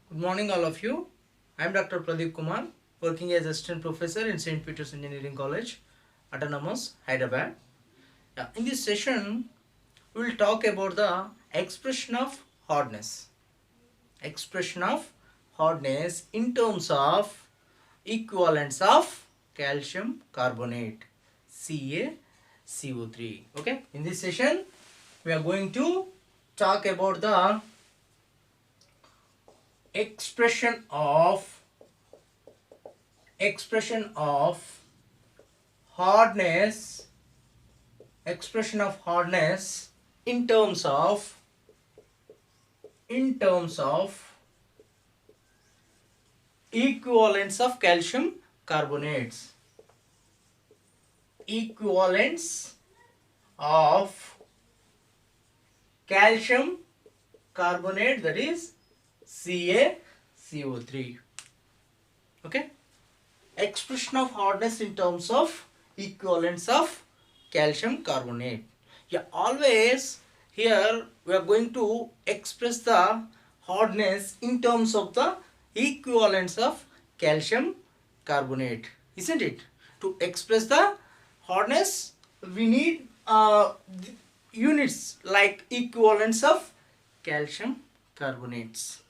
Good morning, all of you. I am Dr. Pradeep Kumar, working as Assistant Professor in St. Peter's Engineering College, Autonomous, Hyderabad. In this session, we will talk about the expression of hardness. Expression of hardness in terms of equivalents of calcium carbonate, CaCO3. Okay, in this session, we are going to talk about the expression of hardness in terms of equivalence of calcium carbonates, equivalence of calcium carbonate, that is CaCO3. Okay, expression of hardness in terms of equivalence of calcium carbonate. Always here we are going to express the hardness in terms of the equivalence of calcium carbonate, isn't it? To express the hardness, we need units like equivalence of calcium carbonates.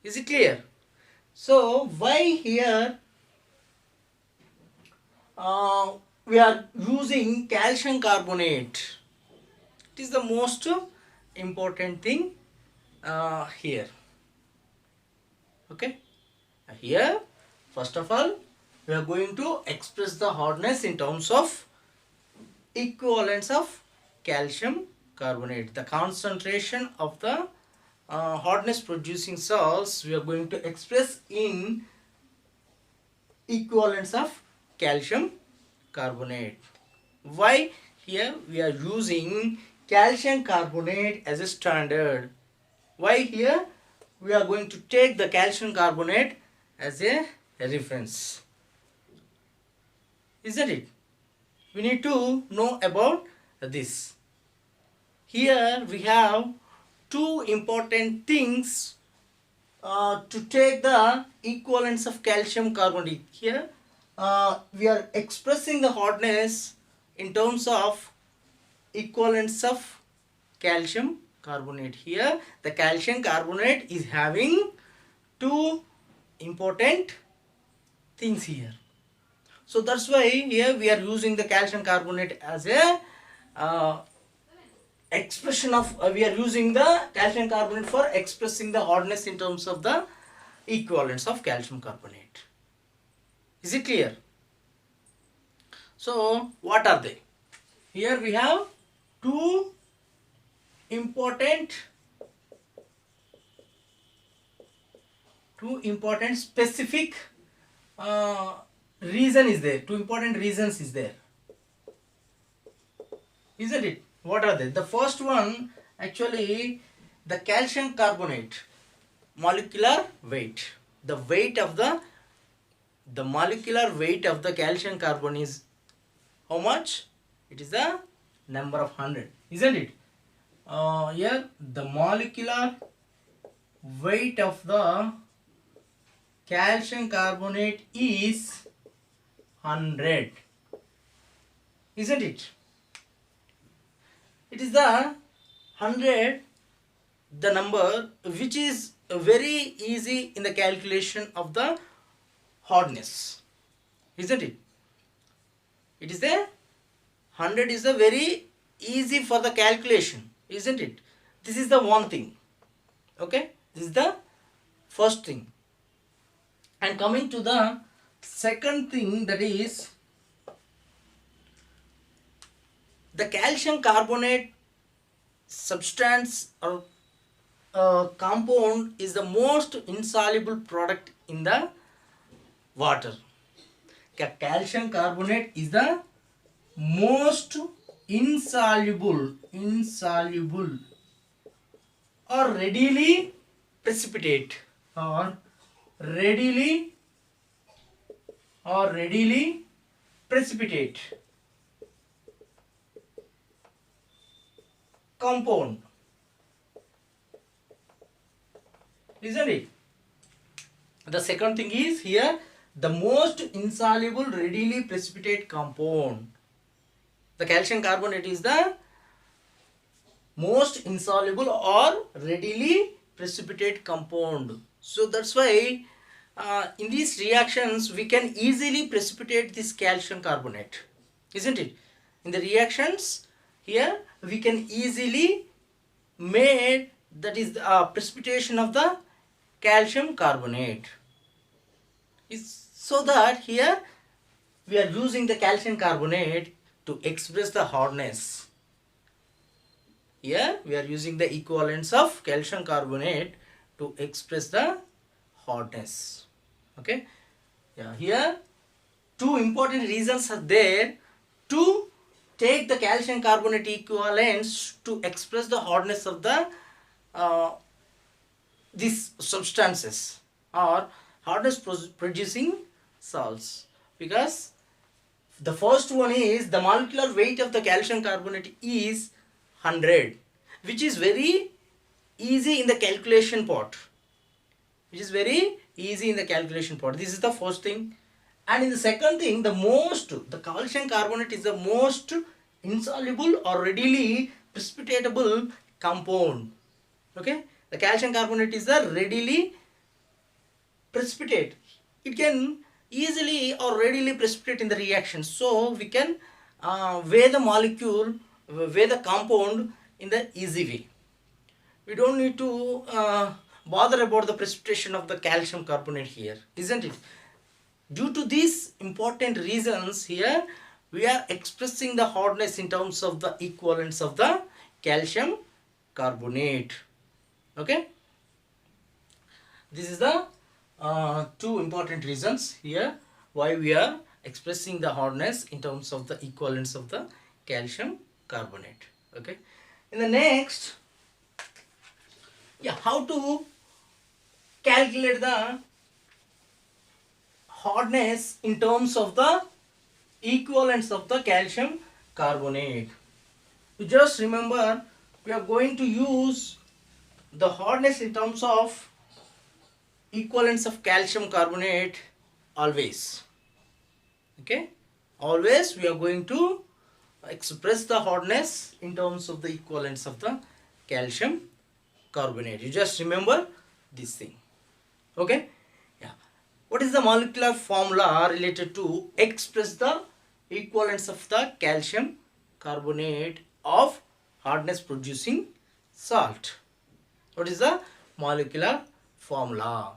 Is it clear? So why here uh, we are using calcium carbonate? It is the most important thing here. Okay, here first of all we are going to express the hardness in terms of equivalence of calcium carbonate. The concentration of the hardness producing salts we are going to express in equivalence of calcium carbonate. Why here we are using calcium carbonate as a standard? Why here we are going to take the calcium carbonate as a reference? Isn't it? We need to know about this. Here we have two important things to take the equivalence of calcium carbonate. Here we are expressing the hardness in terms of equivalence of calcium carbonate. Here the calcium carbonate is having two important things here. So that's why here we are using the calcium carbonate as a expression of we are using the calcium carbonate for expressing the hardness in terms of the equivalence of calcium carbonate. Is it clear? So what are they? Here we have two important specific reason is there. Two important reasons is there. Isn't it? What are they? The first one, actually, the calcium carbonate molecular weight. The weight of the molecular weight of the calcium carbon is how much? It is the number of 100, isn't it? Here the molecular weight of the calcium carbonate is 100, isn't it? It is the 100, the number which is very easy in the calculation of the hardness, isn't it? It is the 100 is a very easy for the calculation, isn't it? This is the one thing. Okay, this is the first thing. And coming to the second thing, that is the calcium carbonate substance or compound is the most insoluble product in the water. Calcium carbonate is the most insoluble or readily precipitate or readily precipitate compound isn't it? The second thing is here the most insoluble readily precipitate compound. The calcium carbonate is the most insoluble or readily precipitate compound. So that's why in these reactions we can easily precipitate this calcium carbonate, isn't it? In the reactions here we can easily made, that is the precipitation of the calcium carbonate. So that here we are using the calcium carbonate to express the hardness. Here we are using the equivalence of calcium carbonate to express the hardness. Okay. Yeah. Here two important reasons are there to take the calcium carbonate equivalence to express the hardness of the these substances or hardness producing salts. Because the first one is the molecular weight of the calcium carbonate is 100, which is very easy in the calculation part. This is the first thing. And in the second thing, the calcium carbonate is the most insoluble or readily precipitatable compound. Okay, the calcium carbonate is the readily precipitate. It can easily or readily precipitate in the reaction. So we can weigh the molecule, weigh the compound in the easy way. We don't need to bother about the precipitation of the calcium carbonate here, isn't it? Due to these important reasons here, we are expressing the hardness in terms of the equivalence of the calcium carbonate. Okay, this is the two important reasons here why we are expressing the hardness in terms of the equivalence of the calcium carbonate. Okay, in the next, how to calculate the hardness in terms of the equivalence of the calcium carbonate. You just remember, we are going to use the hardness in terms of equivalence of calcium carbonate always. Okay, always we are going to express the hardness in terms of the equivalence of the calcium carbonate. You just remember this thing. Okay, what is the molecular formula related to express the equivalence of the calcium carbonate of hardness producing salt? What is the molecular formula?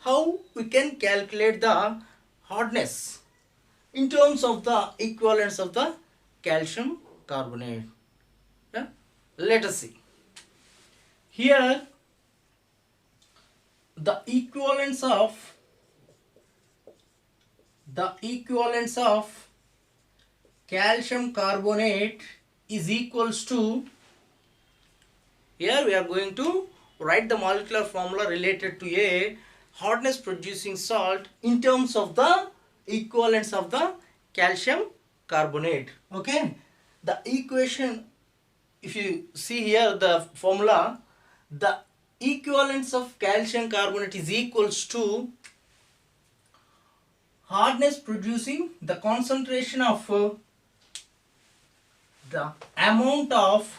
How we can calculate the hardness in terms of the equivalence of the calcium carbonate? Let us see. Here the equivalence of calcium carbonate is equals to, here we are going to write the molecular formula related to a hardness producing salt in terms of the equivalence of the calcium carbonate. Okay, the equation, if you see here the formula, the equivalence of calcium carbonate is equals to hardness producing the concentration of the amount of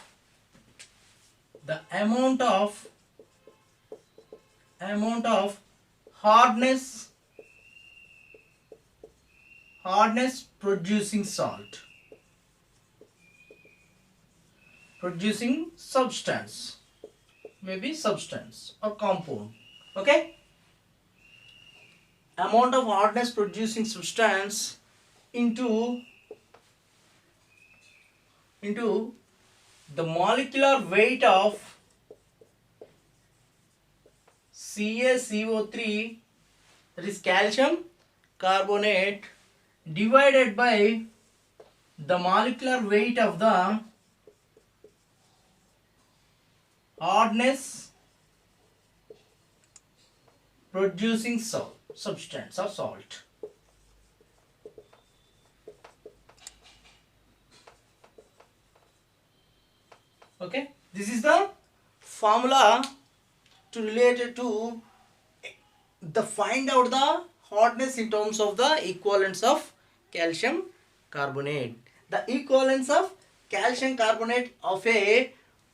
hardness producing salt, producing substance, maybe substance or compound. Okay, amount of hardness producing substance into the molecular weight of CaCO3, that is calcium carbonate, divided by the molecular weight of the hardness producing substance or salt. Okay, this is the formula to relate it to the find out the hardness in terms of the equivalence of calcium carbonate. The equivalence of calcium carbonate of a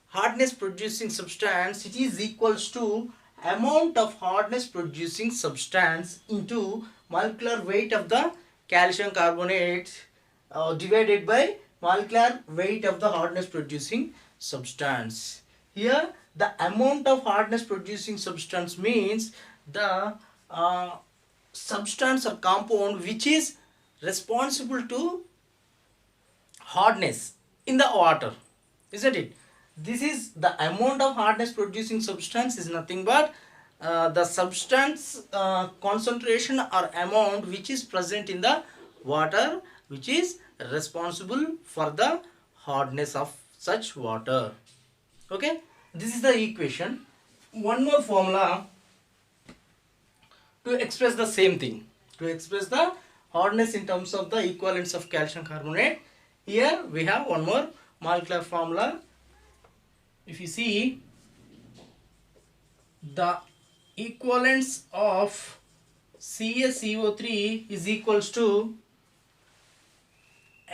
hardness producing substance, it is equals to amount of hardness producing substance into molecular weight of the calcium carbonate divided by molecular weight of the hardness producing substance. Here the amount of hardness producing substance means the substance or compound which is responsible to hardness in the water, isn't it? This is the amount of hardness producing substance is nothing but the substance concentration or amount which is present in the water, which is responsible for the hardness of such water. Okay, this is the equation. One more formula to express the same thing, to express the hardness in terms of the equivalence of calcium carbonate. Here we have one more molecular formula. If you see, the equivalence of CaCO3 is equals to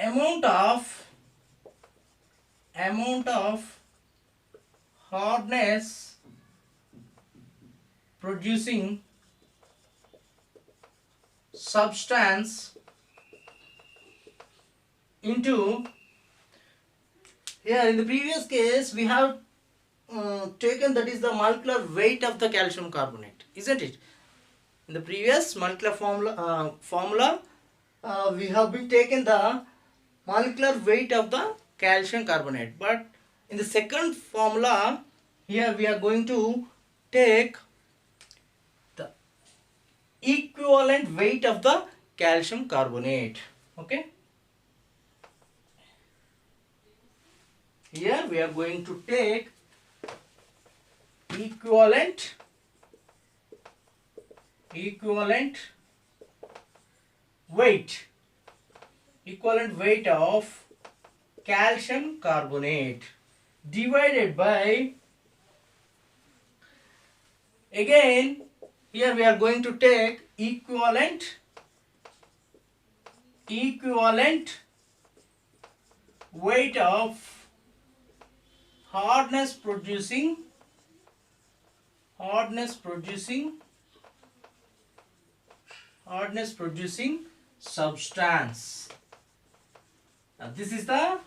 amount of hardness producing substance into, here in the previous case we have taken, that is the molecular weight of the calcium carbonate, isn't it? In the previous molecular formula we have been taken the molecular weight of the calcium carbonate, but in the second formula here we are going to take the equivalent weight of the calcium carbonate. Okay, here we are going to take equivalent weight of calcium carbonate divided by, again here we are going to take equivalent weight of hardness producing substance. Now this is the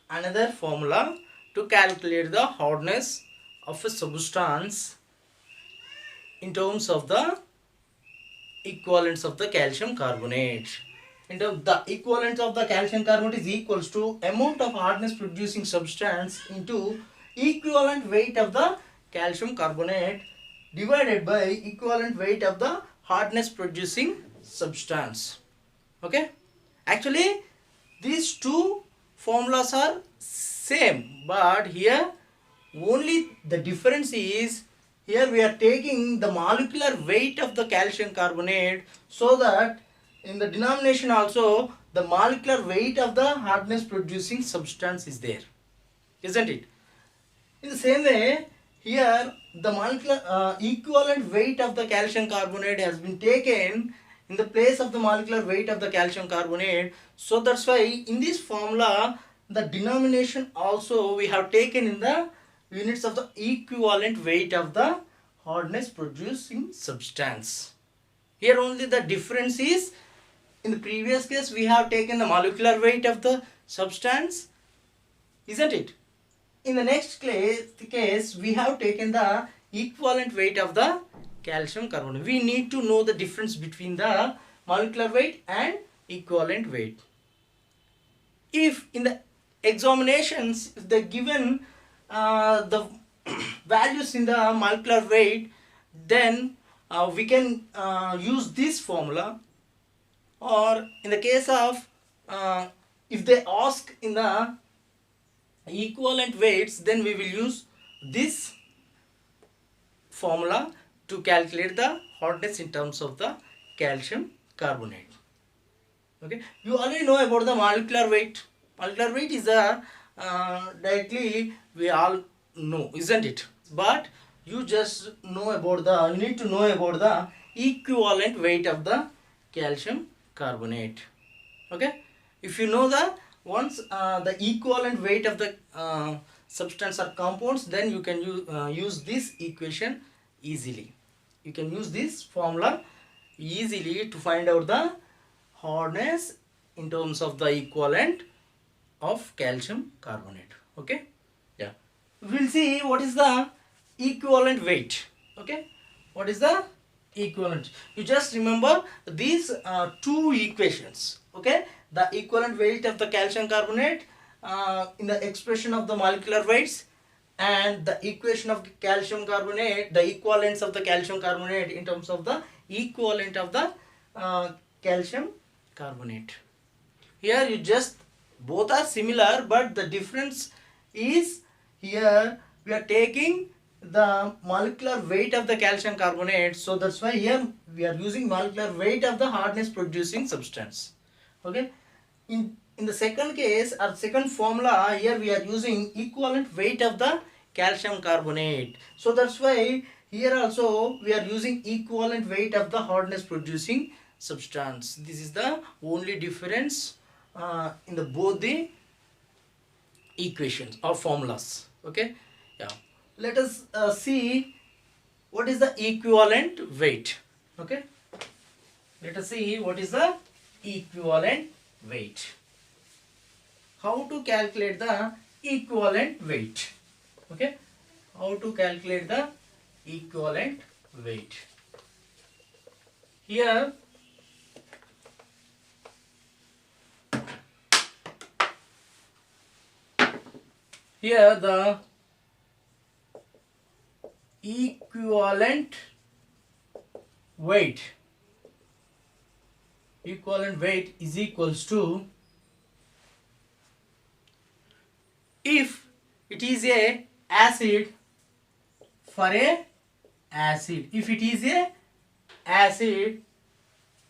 another formula to calculate the hardness of a substance in terms of the equivalence of the calcium carbonate. The equivalence of the calcium carbonate is equals to amount of hardness producing substance into equivalent weight of the calcium carbonate divided by equivalent weight of the hardness producing substance. Okay, actually these two formulas are same, but here only the difference is, here we are taking the molecular weight of the calcium carbonate, so that in the denomination also the molecular weight of the hardness producing substance is there, isn't it? In the same way, here the molecular equivalent weight of the calcium carbonate has been taken in the place of the molecular weight of the calcium carbonate. So that's why in this formula the denomination also we have taken in the units of the equivalent weight of the hardness producing substance. Here only the difference is, in the previous case we have taken the molecular weight of the substance, isn't it? In the next case we have taken the equivalent weight of the calcium carbonate. We need to know the difference between the molecular weight and equivalent weight. If in the examinations, if they given the values in the molecular weight, then we can use this formula, or in the case of if they ask in the equivalent weights, then we will use this formula to calculate the hardness in terms of the calcium carbonate. Okay, you already know about the molecular weight. Molecular weight is a directly we all know, isn't it? But you just know about the, you need to know about the equivalent weight of the calcium carbonate. Okay, if you know the once the equivalent weight of the substance or compounds, then you can use this equation easily. You can use this formula easily to find out the hardness in terms of the equivalent of calcium carbonate. Okay, yeah, we'll see what is the equivalent weight. Okay, what is the equivalent? You just remember these two equations. Okay, the equivalent weight of the calcium carbonate in the expression of the molecular weights, and the equation of calcium carbonate, the equivalence of the calcium carbonate in terms of the equivalent of the calcium carbonate. Here you just, both are similar, but the difference is here we are taking the molecular weight of the calcium carbonate, so that's why here we are using molecular weight of the hardness producing substance. Okay, in the second case or second formula, here we are using equivalent weight of the calcium carbonate, so that's why here also we are using equivalent weight of the hardness producing substance. This is the only difference in the both the equations or formulas. Okay, yeah, let us see what is the equivalent weight. Okay, let us see what is the equivalent weight. How to calculate the equivalent weight? Okay, how to calculate the equivalent weight? Here the equivalent weight is equals to, if it is a acid, for a acid, if it is a acid,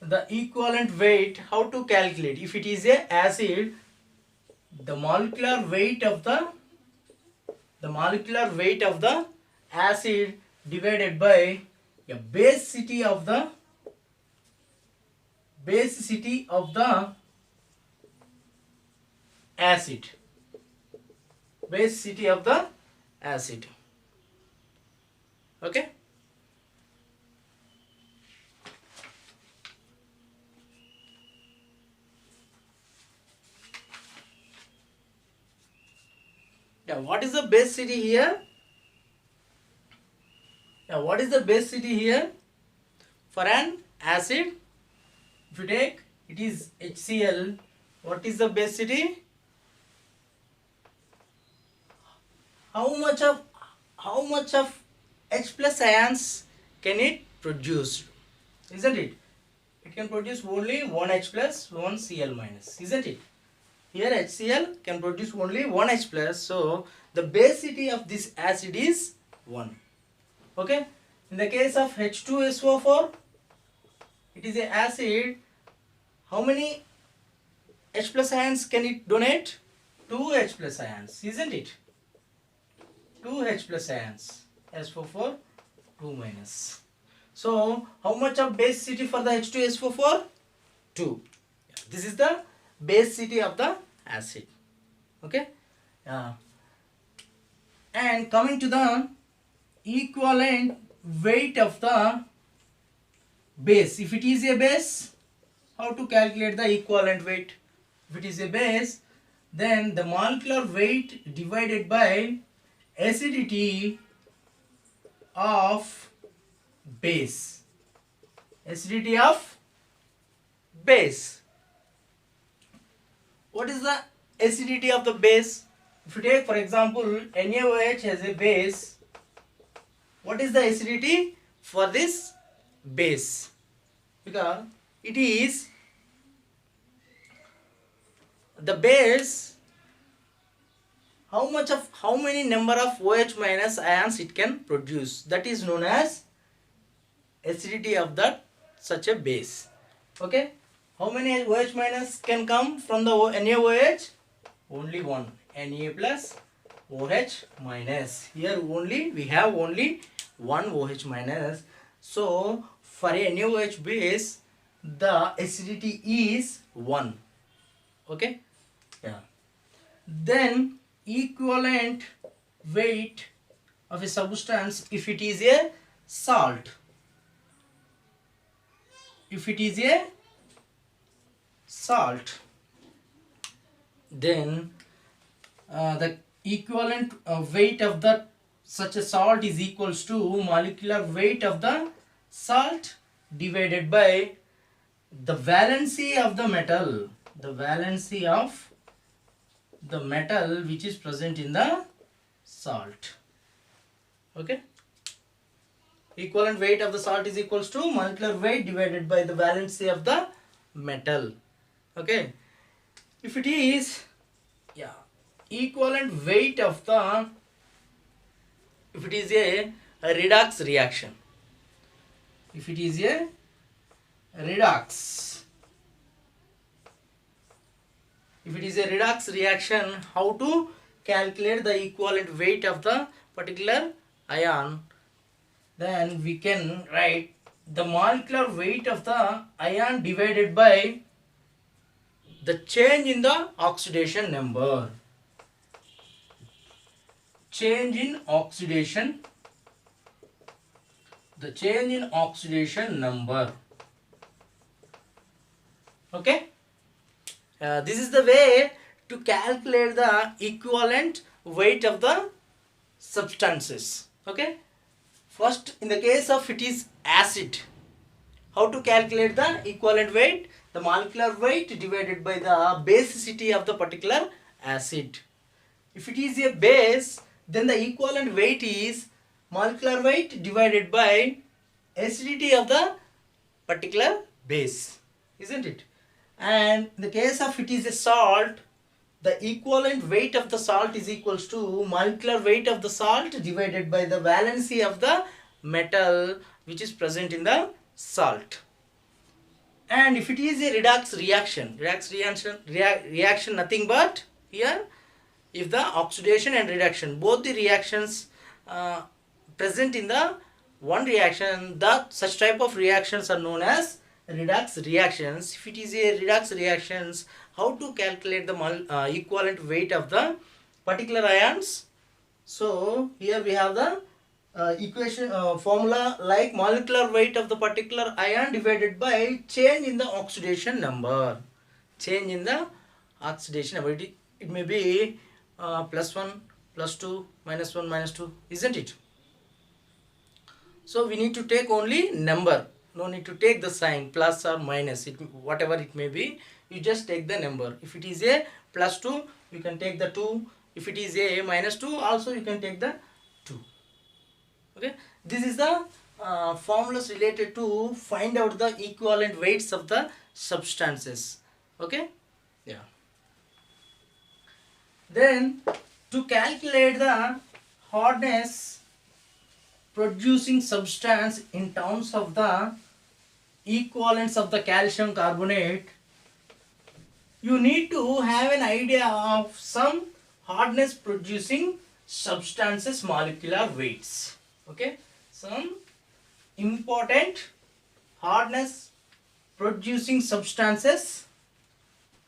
the equivalent weight, how to calculate? If it is a acid, the molecular weight of the acid divided by a basicity of the acid. Basicity of the acid. Okay, yeah, what is the basicity here? Yeah, what is the basicity here? For an acid, if you take, it is HCl, what is the basicity? How much of H plus ions can it produce? Isn't it? It can produce only one H plus, one Cl minus, isn't it? Here HCl can produce only one H plus, so the basicity of this acid is 1. Okay, in the case of H2SO4, it is an acid. How many H plus ions can it donate? 2 H plus ions, isn't it? 2 H plus ions. SO4 2 minus. So how much of basicity for the H2SO4? 2. This is the basicity of the acid. Okay, and coming to the equivalent weight of the base. If it is a base, how to calculate the equivalent weight? If it is a base, then the molecular weight divided by acidity of base. Acidity of base. What is the acidity of the base? If you take, for example, NaOH as a base, what is the acidity for this base? Because it is the base, how many number of OH minus ions it can produce, that is known as acidity of that such a base. Okay, how many OH minus can come from the NaOH? Only one, Na plus OH minus. Here only we have only 1 OH minus. So for a NaOH base, the acidity is 1. Okay. Yeah. Then equivalent weight of a substance, if it is a salt, then the equivalent weight of the such a salt is equals to molecular weight of the salt divided by the valency of the metal, which is present in the salt. Okay. Equivalent weight of the salt is equals to molecular weight divided by the valency of the metal. Okay. If it is equivalent weight of the, if it is a redox reaction, how to calculate the equivalent weight of the particular ion? Then we can write the molecular weight of the ion divided by the change in the oxidation number. The change in oxidation number. Okay. This is the way to calculate the equivalent weight of the substances. Okay. First, in the case of it is acid, how to calculate the equivalent weight? The molecular weight divided by the basicity of the particular acid. If it is a base, then the equivalent weight is molecular weight divided by acidity of the particular base, isn't it? And in the case of it is a salt, the equivalent weight of the salt is equals to molecular weight of the salt divided by the valency of the metal which is present in the salt. And if it is a redox reaction, reaction nothing but here, if the oxidation and reduction, both the reactions present in the one reaction, such type of reactions are known as redox reactions. If it is a redox reactions, how to calculate the equivalent weight of the particular ions? So here we have the equation formula like molecular weight of the particular ion divided by change in the oxidation number. Change in the oxidation number. It may be +1, +2, -1, -2, isn't it? So we need to take only number. No need to take the sign plus or minus, whatever it may be. You just take the number. If it is a +2, you can take the 2. If it is a -2, also you can take the 2. Okay. This is the formulas related to find out the equivalent weights of the substances. Okay. Yeah. Then to calculate the hardness producing substance in terms of the equivalence of the calcium carbonate, you need to have an idea of some hardness producing substances molecular weights. Okay, some important hardness producing substances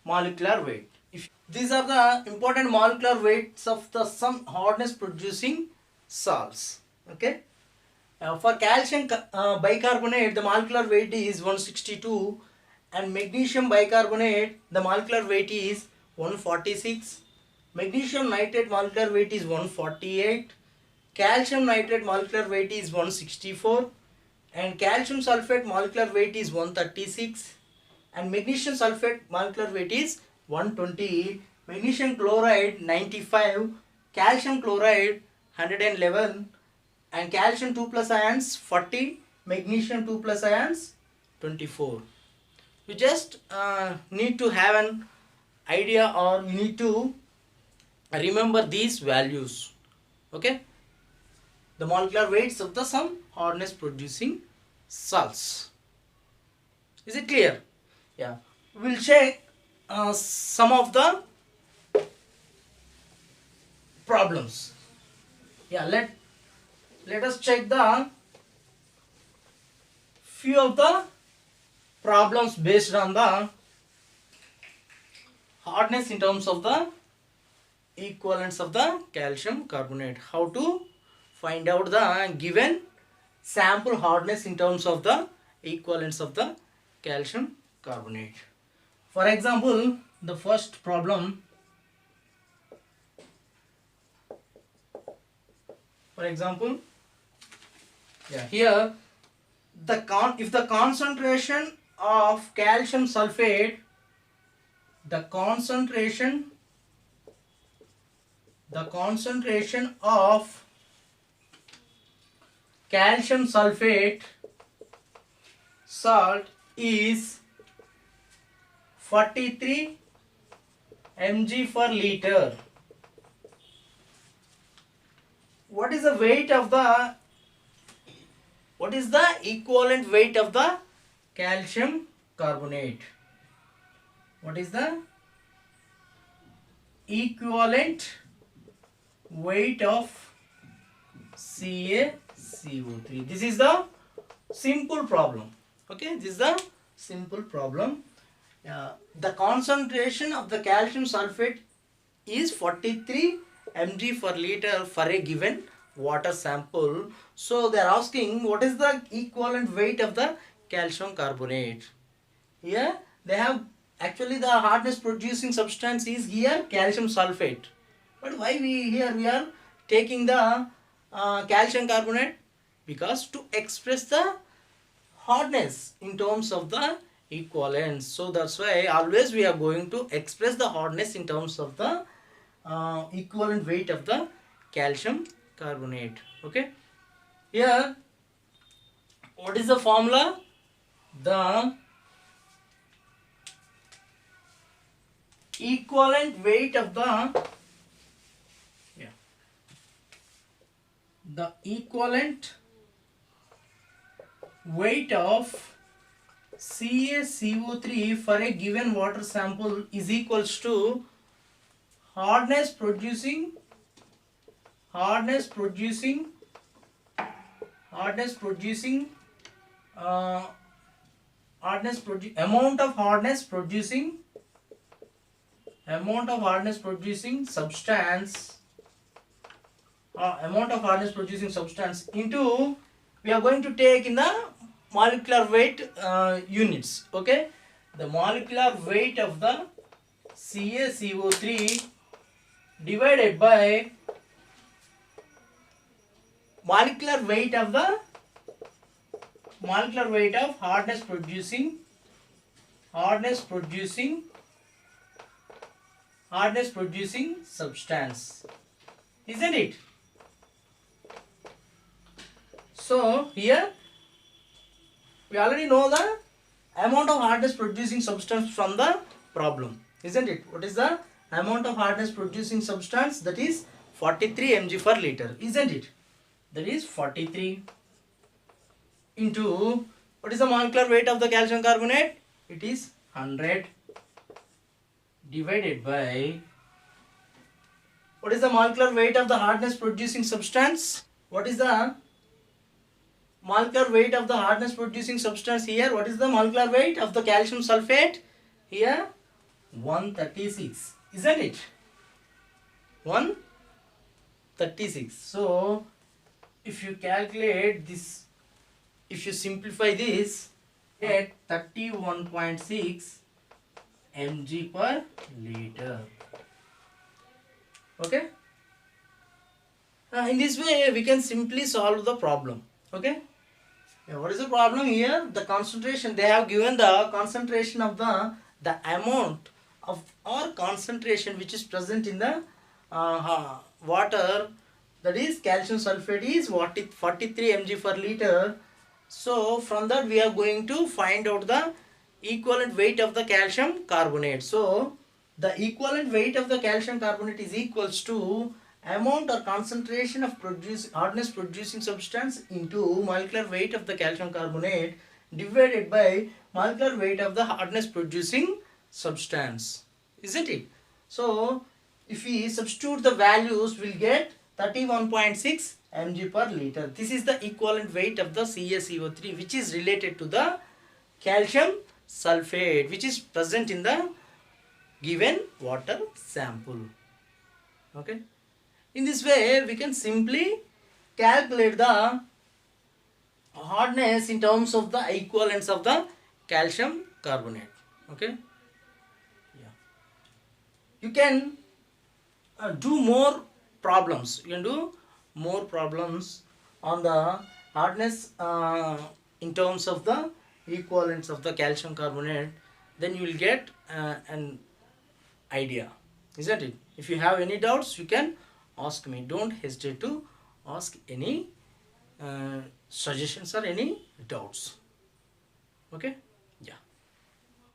molecular weight. If these are the important molecular weights of the some hardness producing salts. Okay. For calcium bicarbonate, the molecular weight is 162, and magnesium bicarbonate, the molecular weight is 146. Magnesium nitrate molecular weight is 148. Calcium nitrate molecular weight is 164, and calcium sulfate molecular weight is 136, and magnesium sulfate molecular weight is 120. Magnesium chloride 95, calcium chloride 111, and calcium 2 plus ions 40, magnesium 2 plus ions 24. You just need to have an idea, or you need to remember these values. Okay, the molecular weights of the some hardness producing salts. Is it clear? Yeah. We'll check some of the problems. Yeah, let us check the few of the problems based on the hardness in terms of the equivalents of the calcium carbonate. How to find out the given sample hardness in terms of the equivalents of the calcium carbonate. For example, the first problem, for example, here if the concentration of calcium sulfate, the concentration of calcium sulfate salt is 43 mg per liter. What is the equivalent weight of the calcium carbonate? What is the equivalent weight of CaCO3? This is the simple problem. Okay, this is the simple problem. The concentration of the calcium sulfate is 43 mg per liter for a given water sample. So they are asking what is the equivalent weight of the calcium carbonate. Here they have actually the hardness producing substance is here calcium sulfate. But why we are taking the calcium carbonate? Because to express the hardness in terms of the equivalence. So that's why always we are going to express the hardness in terms of the equivalent weight of the calcium carbonate. Okay, here what is the formula? The equivalent weight of the equivalent weight of CaCO3 for a given water sample is equals to hardness producing amount of hardness producing substance into, we are going to take in the molecular weight units. Okay, the molecular weight of the CaCO3 divided by molecular weight of hardness producing substance, isn't it? So here we already know the amount of hardness producing substance from the problem, isn't it? What is the amount of hardness producing substance? That is 43 mg per liter, isn't it? That is 43 into, what is the molecular weight of the calcium carbonate? It is 100 divided by, what is the molecular weight of the hardness producing substance? What is the molecular weight of the hardness producing substance here? What is the molecular weight of the calcium sulfate? Here 136, isn't it? 136. So if you calculate this, if you simplify this, get 31.6 mg per liter. Okay, in this way we can simply solve the problem. Okay, what is the problem here? The concentration, they have given the concentration of the amount of or concentration which is present in the water, that is calcium sulfate is 43 mg per liter. So from that we are going to find out the equivalent weight of the calcium carbonate. So the equivalent weight of the calcium carbonate is equals to amount or concentration of hardness producing substance into molecular weight of the calcium carbonate divided by molecular weight of the hardness producing substance, isn't it? So if we substitute the values, we'll get 31.6 mg per liter. This is the equivalent weight of the CaCO3 which is related to the calcium sulfate which is present in the given water sample. Okay. In this way we can simply calculate the hardness in terms of the equivalence of the calcium carbonate. Okay. Yeah. You can do more problems. You can do more problems on the hardness in terms of the equivalence of the calcium carbonate. Then you will get an idea, isn't it? If you have any doubts, you can ask me. Don't hesitate to ask any suggestions or any doubts. Okay.